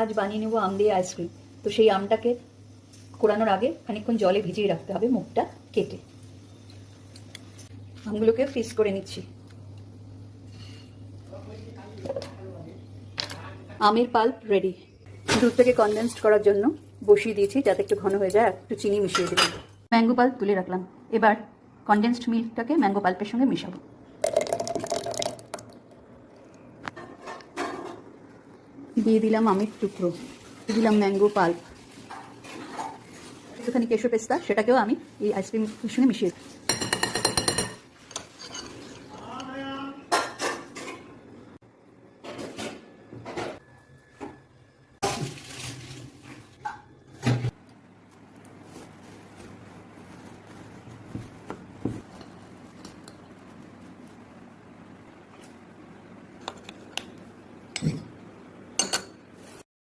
আজ বানিয়ে নেবো আম দিয়ে আইসক্রিম। তো সেই আমটাকে কোরানোর আগে খানিকক্ষণ জলে ভিজিয়ে রাখতে হবে মুখটা কেটে। আমগুলোকে ফ্রিজ করে নিচ্ছি। আমের পাল্প রেডি। দুধটাকে কনডেন্সড করার জন্য বসিয়ে দিয়েছি যাতে একটু ঘন হয়ে যায়, আর একটু চিনি মিশিয়ে দিলাম। ম্যাঙ্গো পাল্প তুলে রাখলাম। এবার কনডেন্সড মিল্কটাকে ম্যাঙ্গো পাল্পের সঙ্গে মেশাবো। দিয়ে দিলাম আমের টুকরো, দিলাম ম্যাঙ্গো পাল্প, একটুখানি কেশো পেস্তা, সেটাকেও আমি এই আইসক্রিমের সঙ্গে মিশিয়ে দিই।